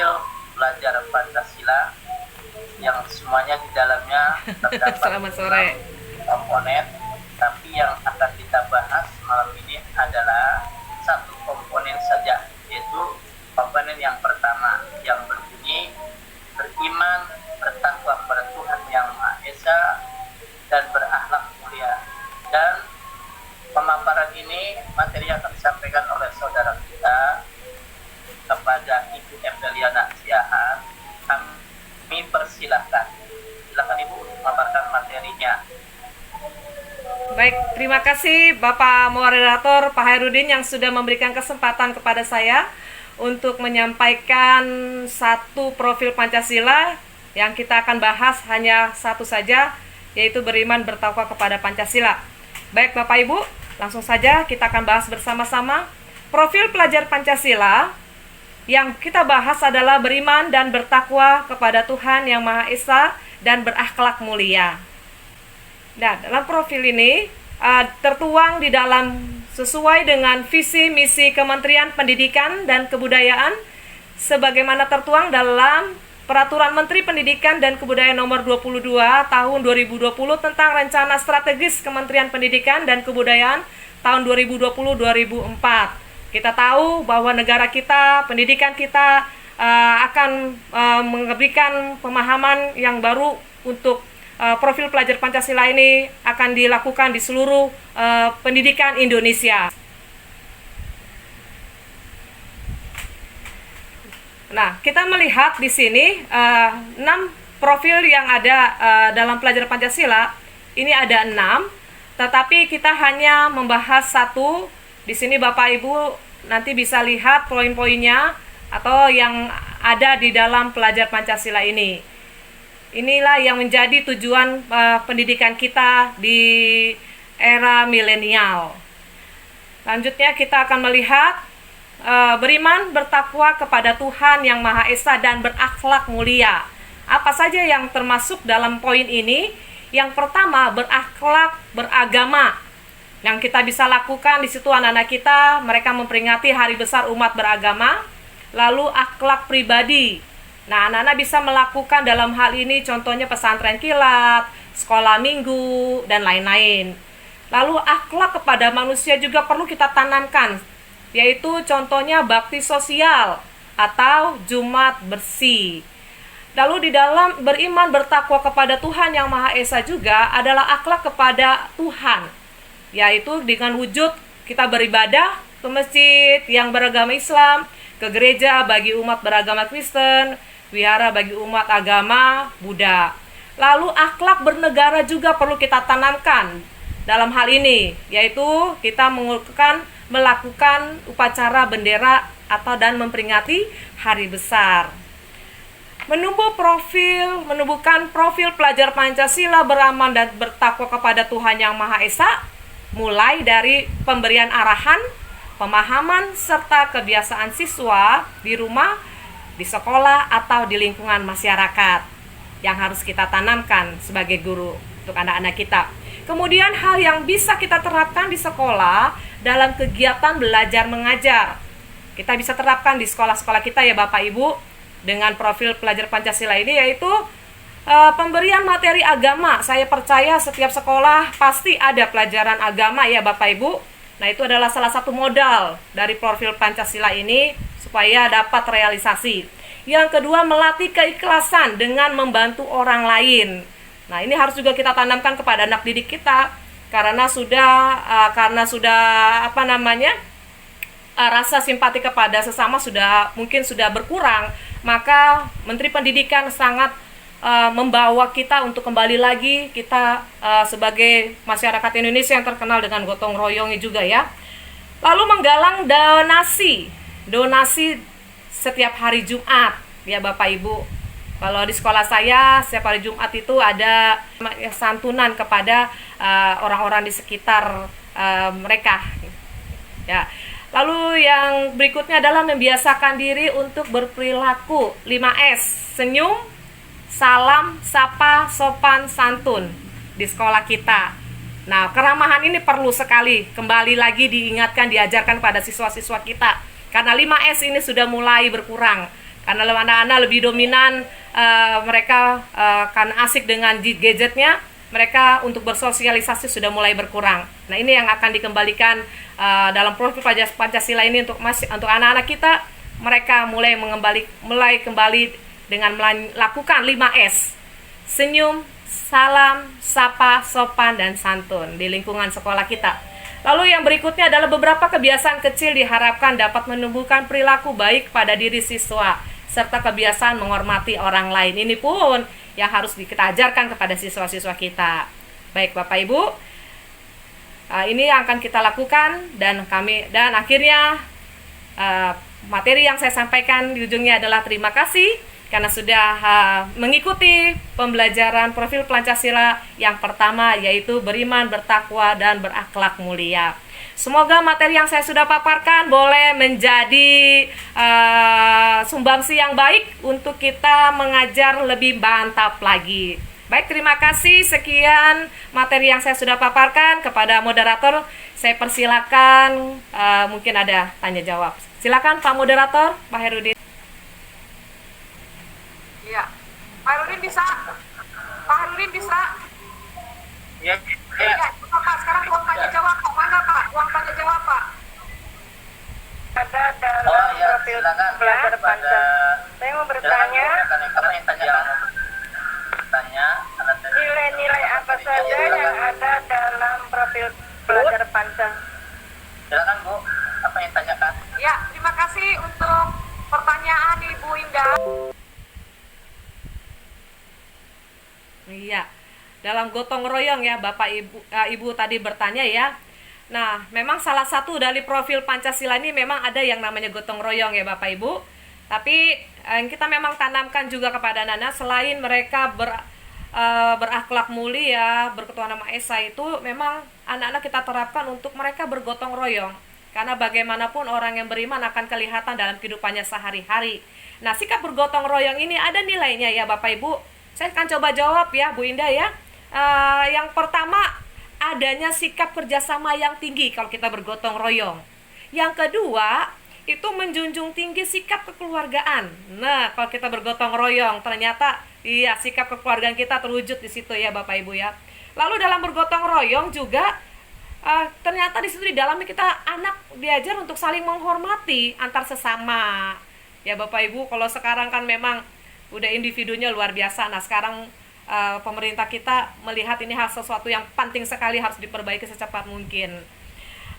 profil belajar Pancasila yang semuanya di dalamnya terdapat Selamat sore. komponen, tapi yang akan kita bahas malam ini adalah satu komponen saja, yaitu komponen yang pertama yang berbunyi beriman, bertakwa kepada Tuhan Yang Maha Esa, dan berakhlak mulia. Dan pemaparan ini materi yang akan disampaikan oleh saudara kita kepada Ibu Eveliana Siahaan. Kami persilahkan. Silakan Ibu memaparkan materinya. Baik, terima kasih Bapak Moderator Pak Hairudin yang sudah memberikan kesempatan kepada saya untuk menyampaikan satu profil Pancasila yang kita akan bahas hanya satu saja, yaitu beriman bertakwa kepada Pancasila. Baik Bapak Ibu, langsung saja kita akan bahas bersama-sama. Profil pelajar Pancasila yang kita bahas adalah beriman dan bertakwa kepada Tuhan Yang Maha Esa dan berakhlak mulia. Nah, dalam profil ini tertuang di dalam sesuai dengan visi misi Kementerian Pendidikan dan Kebudayaan sebagaimana tertuang dalam Peraturan Menteri Pendidikan dan Kebudayaan Nomor 22 Tahun 2020 tentang Rencana Strategis Kementerian Pendidikan dan Kebudayaan tahun 2020-2024. Kita tahu bahwa negara kita, pendidikan kita akan memberikan pemahaman yang baru untuk profil pelajar Pancasila ini akan dilakukan di seluruh pendidikan Indonesia. Nah, kita melihat di sini 6 profil yang ada dalam pelajar Pancasila. Ini ada 6, tetapi kita hanya membahas satu. Di sini Bapak Ibu nanti bisa lihat poin-poinnya atau yang ada di dalam pelajar Pancasila ini. Inilah yang menjadi tujuan pendidikan kita di era milenial. Lanjutnya kita akan melihat beriman bertakwa kepada Tuhan Yang Maha Esa dan berakhlak mulia. Apa saja yang termasuk dalam poin ini? Yang pertama, berakhlak beragama. Yang kita bisa lakukan di situ anak-anak kita, mereka memperingati hari besar umat beragama. Lalu akhlak pribadi. Nah, anak-anak bisa melakukan dalam hal ini contohnya pesantren kilat, sekolah minggu, dan lain-lain. Lalu akhlak kepada manusia juga perlu kita tanamkan, yaitu contohnya bakti sosial atau Jumat bersih. Lalu di dalam beriman bertakwa kepada Tuhan Yang Maha Esa juga adalah akhlak kepada Tuhan, yaitu dengan wujud kita beribadah ke masjid yang beragama Islam, ke gereja bagi umat beragama Kristen, wihara bagi umat agama Buddha. Lalu akhlak bernegara juga perlu kita tanamkan dalam hal ini, yaitu kita melakukan upacara bendera atau dan memperingati hari besar. Menumbuhkan profil pelajar Pancasila beramal dan bertakwa kepada Tuhan Yang Maha Esa, mulai dari pemberian arahan, pemahaman, serta kebiasaan siswa di rumah, di sekolah, atau di lingkungan masyarakat yang harus kita tanamkan sebagai guru untuk anak-anak kita. Kemudian hal yang bisa kita terapkan di sekolah dalam kegiatan belajar mengajar. Kita bisa terapkan di sekolah-sekolah kita ya Bapak Ibu dengan profil pelajar Pancasila ini, yaitu pemberian materi agama. Saya percaya setiap sekolah pasti ada pelajaran agama ya Bapak Ibu. Nah, itu adalah salah satu modal dari profil Pancasila ini supaya dapat realisasi. Yang kedua, melatih keikhlasan dengan membantu orang lain. Nah, ini harus juga kita tanamkan kepada anak didik kita karena sudah rasa simpati kepada sesama mungkin sudah berkurang. Maka Menteri Pendidikan sangat membawa kita untuk kembali lagi kita sebagai masyarakat Indonesia yang terkenal dengan gotong royongnya juga ya. Lalu menggalang donasi setiap hari Jumat ya Bapak Ibu. Kalau di sekolah saya setiap hari Jumat itu ada santunan kepada orang-orang di sekitar mereka ya. Lalu yang berikutnya adalah membiasakan diri untuk berperilaku 5S, senyum, salam, sapa, sopan, santun di sekolah kita. Nah, keramahan ini perlu sekali kembali lagi diingatkan, diajarkan pada siswa-siswa kita. Karena 5S ini sudah mulai berkurang. karena anak-anak lebih dominan, mereka kan asik dengan gadgetnya, mereka untuk bersosialisasi sudah mulai berkurang. Nah, ini yang akan dikembalikan dalam profil Pancasila ini untuk anak-anak kita. Mereka mulai kembali dengan melakukan 5S: senyum, salam, sapa, sopan, dan santun di lingkungan sekolah kita. Lalu yang berikutnya adalah beberapa kebiasaan kecil diharapkan dapat menumbuhkan perilaku baik pada diri siswa, serta kebiasaan menghormati orang lain. Ini pun yang harus kita ajarkan kepada siswa-siswa kita. Baik Bapak Ibu, ini yang akan kita lakukan, dan akhirnya materi yang saya sampaikan di ujungnya adalah terima kasih karena sudah mengikuti pembelajaran profil Pancasila yang pertama, yaitu beriman, bertakwa, dan berakhlak mulia. Semoga materi yang saya sudah paparkan boleh menjadi sumbangsi yang baik untuk kita mengajar lebih mantap lagi. Baik, terima kasih. Sekian materi yang saya sudah paparkan. Kepada moderator, saya persilakan, mungkin ada tanya jawab. Silakan Pak Moderator, Pak Herudin. Iya, Pak Herudin bisa? Pak Herudin bisa? Ya, Iya, Pak. Sekarang ruang tanya jawab, Pak. Mana Pak? Ruang tanya jawab, Pak. Ada dalam profil silakan belajar kepada Pancasila. Saya mau bertanya, nilai-nilai apa saja yang ada dalam profil belajar Pancasila? Silakan Bu, apa yang tanyakan? Ya, terima kasih untuk pertanyaan Ibu Indah. Iya, dalam gotong royong ya Bapak Ibu tadi bertanya ya. Nah, memang salah satu dari profil Pancasila ini memang ada yang namanya gotong royong ya Bapak Ibu. Tapi kita memang tanamkan juga kepada anak-anak, selain mereka berakhlak mulia, berketuhanan Maha Esa, itu memang anak-anak kita terapkan untuk mereka bergotong royong. Karena bagaimanapun orang yang beriman akan kelihatan dalam kehidupannya sehari-hari. Nah, sikap bergotong royong ini ada nilainya ya Bapak Ibu. Saya akan coba jawab ya Bu Indah ya. Yang pertama, adanya sikap kerjasama yang tinggi kalau kita bergotong royong. Yang kedua, itu menjunjung tinggi sikap kekeluargaan. Nah, kalau kita bergotong royong, ternyata iya sikap kekeluargaan kita terwujud di situ ya Bapak Ibu ya. Lalu dalam bergotong royong juga ternyata di situ di dalamnya kita anak diajar untuk saling menghormati antar sesama. Ya Bapak Ibu, kalau sekarang kan memang udah individunya luar biasa. Nah, sekarang pemerintah kita melihat ini hal sesuatu yang penting sekali, harus diperbaiki secepat mungkin.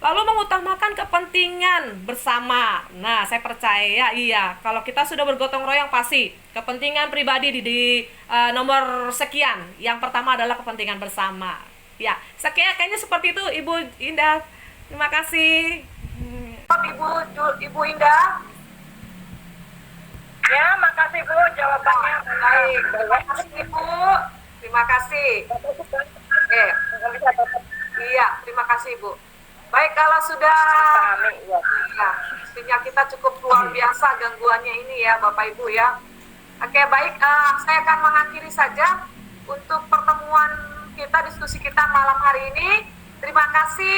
Lalu mengutamakan kepentingan bersama. Nah, saya percaya iya, kalau kita sudah bergotong royong pasti kepentingan pribadi di nomor sekian. Yang pertama adalah kepentingan bersama. Ya, kayaknya seperti itu Ibu Indah. Terima kasih. Ibu Indah. Ya, makasih Bu, jawabannya Baik, terima kasih Ibu. Terima kasih. Iya, terima kasih Ibu. Baik, kalau sudah ya, mestinya kita cukup luar biasa gangguannya ini ya Bapak Ibu ya. Oke, baik, saya akan mengakhiri saja untuk pertemuan kita, diskusi kita malam hari ini. Terima kasih.